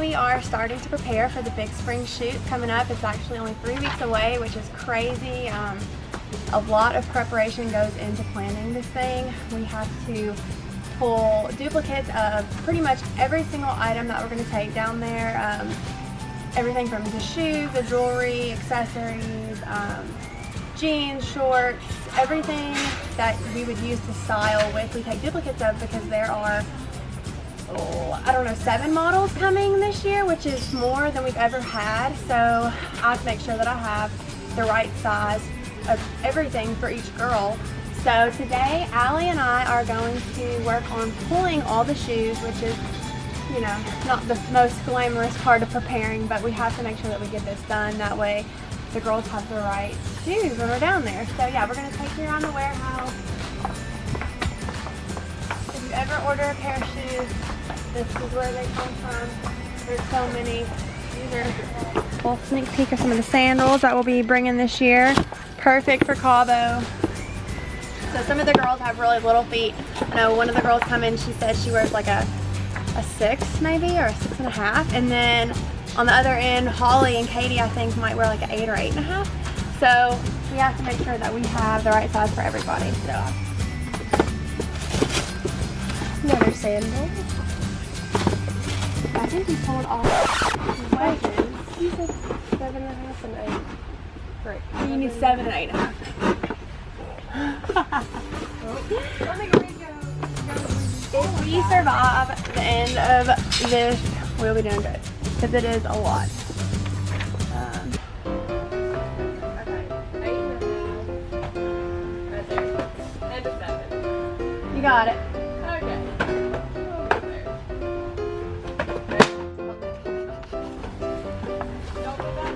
we are starting to prepare for the big spring shoot coming up. It's actually only 3 weeks away, which is crazy. A lot of preparation goes into planning this thing. We have to pull duplicates of pretty much every single item that we're going to take down there. Everything from the shoes, the jewelry, accessories, jeans, shorts, everything that we would use to style with, we take duplicates of, because there are, I don't know, 7 models coming this year, which is more than we've ever had. So I have to make sure that I have the right size of everything for each girl. So today, Allie and I are going to work on pulling all the shoes, which is, you know, not the most glamorous part of preparing, but we have to make sure that we get this done. That way the girls have the right shoes when we're down there. So yeah, we're going to take you around the warehouse. If you ever order a pair of shoes, this is where they come from. There's so many. These are a full sneak peek of some of the sandals that we'll be bringing this year. Perfect for Cabo. So some of the girls have really little feet. I know one of the girls come in, she says she wears like a 6 maybe, or a 6.5. And then on the other end, Holly and Katie, I think, might wear like an 8 or 8.5. So we have to make sure that we have the right size for everybody. So another sandal. I think we pulled off wedges. You said 7.5 and 8. Great. You need 7 and 8.5. If we survive the end of this, we'll be doing good, because it is a lot. Okay, 8.5. Right there. And a 7. You got it. Okay. Over there. Don't go back.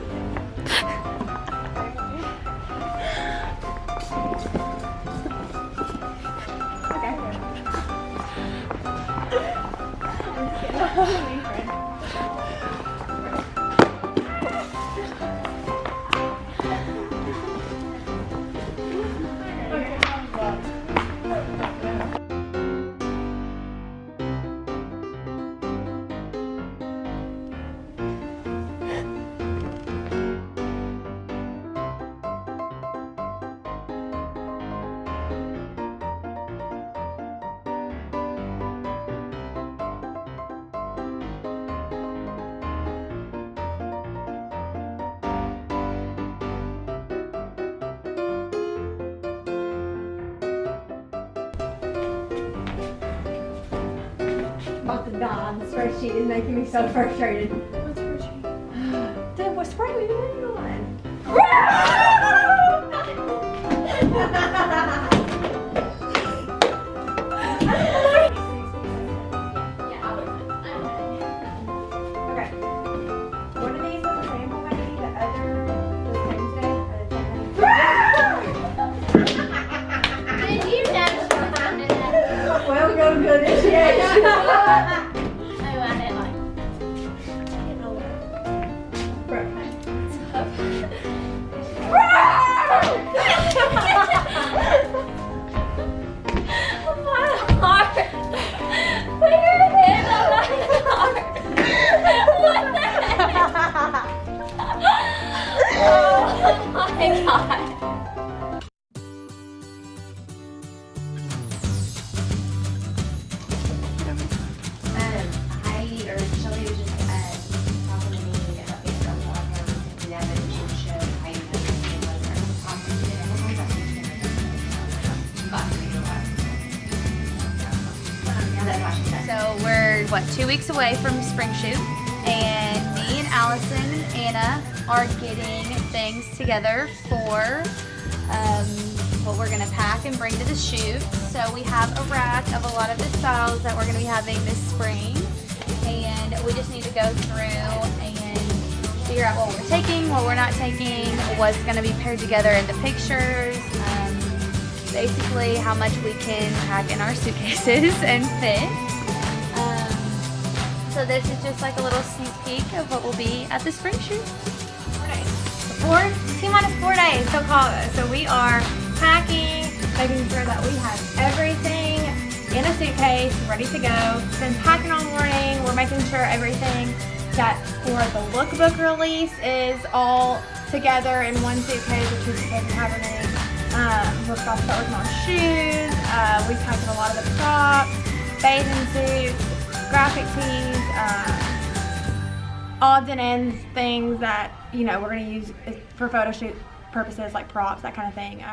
About to die on the spreadsheet is making me so frustrated. What's spreadsheet? Dude, what spread are we doing on? Okay. One of these is a sample maybe, the other was Wednesday, or the 10th. Did you know she was under that? Well, go to initiation. Oh, I didn't like. My heart. Put your hand on my heart. What the heck? Oh my God. Shelby was just talking to me about being from the that she showed how you know it was her So we're, what, 2 weeks away from spring shoot, and me and Allison and Anna are getting things together for what we're gonna pack and bring to the shoot. So we have a rack of a lot of the styles that we're gonna be having this spring, and we just need to go through and figure out what we're taking, what we're not taking, what's gonna be paired together in the pictures, basically how much we can pack in our suitcases and fit. So this is just like a little sneak peek of what will be at the spring shoot. 4 days. T-minus 4 days till Cabo. So we are packing, making sure that we have everything in a suitcase ready to go. Been packing all morning. We're making sure everything that for the lookbook release is all together in one suitcase, which is supposed to have everything. We're about to start working on shoes. We packed up a lot of the props, bathing suits, graphic tees, odds and ends things that, you know, we're going to use for photo shoot purposes, like props, that kind of thing.